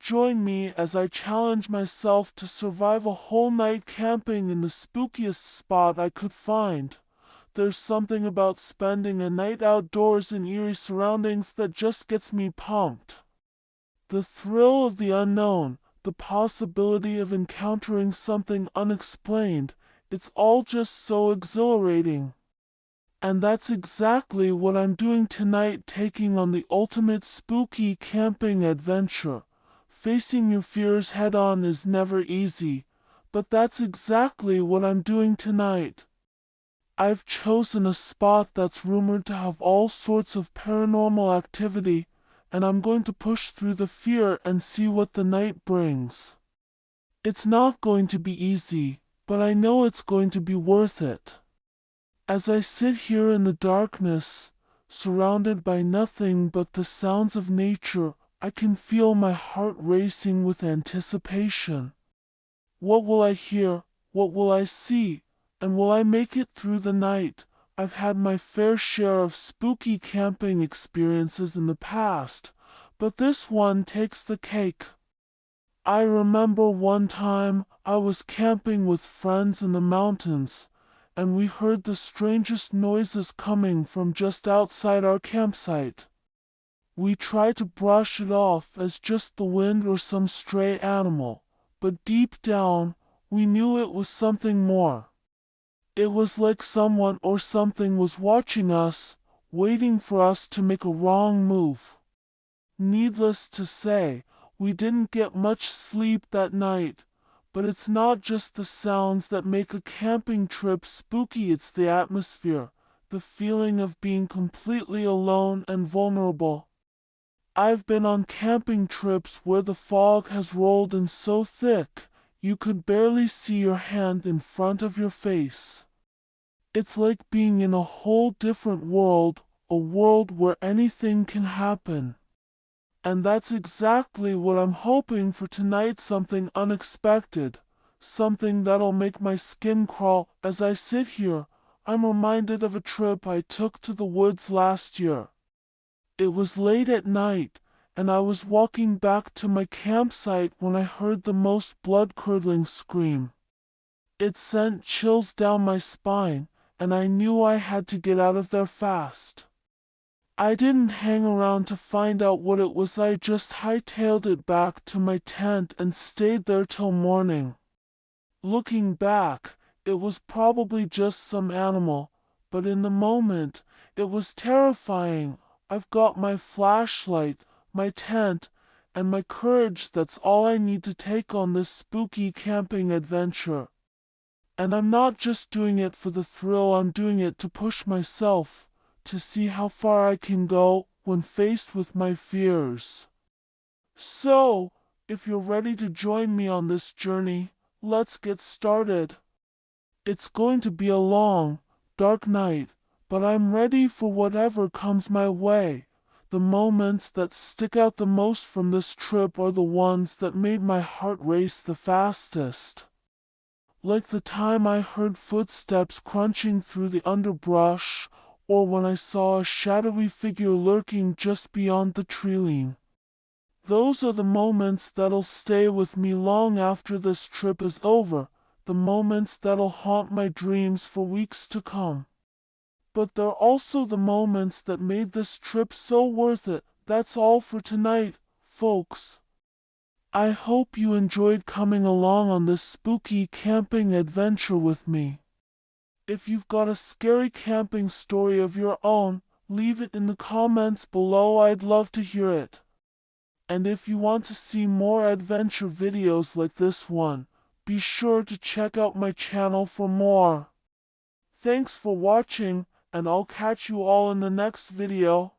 join me as I challenge myself to survive a whole night camping in the spookiest spot I could find. There's something about spending a night outdoors in eerie surroundings that just gets me pumped. The thrill of the unknown, the possibility of encountering something unexplained, it's all just so exhilarating. And that's exactly what I'm doing tonight, taking on the ultimate spooky camping adventure. Facing your fears head on is never easy, but that's exactly what I'm doing tonight. I've chosen a spot that's rumored to have all sorts of paranormal activity, and I'm going to push through the fear and see what the night brings. It's not going to be easy, but I know it's going to be worth it. As I sit here in the darkness, surrounded by nothing but the sounds of nature, I can feel my heart racing with anticipation. What will I hear? What will I see? And will I make it through the night? I've had my fair share of spooky camping experiences in the past, but this one takes the cake. I remember one time I was camping with friends in the mountains, and we heard the strangest noises coming from just outside our campsite. We tried to brush it off as just the wind or some stray animal, but deep down, we knew it was something more. It was like someone or something was watching us, waiting for us to make a wrong move. Needless to say, we didn't get much sleep that night, but it's not just the sounds that make a camping trip spooky, it's the atmosphere, the feeling of being completely alone and vulnerable. I've been on camping trips where the fog has rolled in so thick, you could barely see your hand in front of your face. It's like being in a whole different world, a world where anything can happen. And that's exactly what I'm hoping for tonight, something unexpected, something that'll make my skin crawl. As I sit here, I'm reminded of a trip I took to the woods last year. It was late at night, and I was walking back to my campsite when I heard the most blood-curdling scream. It sent chills down my spine, and I knew I had to get out of there fast. I didn't hang around to find out what it was, I just hightailed it back to my tent and stayed there till morning. Looking back, it was probably just some animal, but in the moment, it was terrifying. I've got my flashlight, my tent, and my courage. That's all I need to take on this spooky camping adventure. And I'm not just doing it for the thrill, I'm doing it to push myself, to see how far I can go when faced with my fears. So, if you're ready to join me on this journey, let's get started. It's going to be a long, dark night, but I'm ready for whatever comes my way. The moments that stick out the most from this trip are the ones that made my heart race the fastest. Like the time I heard footsteps crunching through the underbrush, or when I saw a shadowy figure lurking just beyond the tree-line. Those are the moments that'll stay with me long after this trip is over, the moments that'll haunt my dreams for weeks to come. But they're also the moments that made this trip so worth it. That's all for tonight, folks. I hope you enjoyed coming along on this spooky camping adventure with me. If you've got a scary camping story of your own, leave it in the comments below, I'd love to hear it. And if you want to see more adventure videos like this one, be sure to check out my channel for more. Thanks for watching, and I'll catch you all in the next video.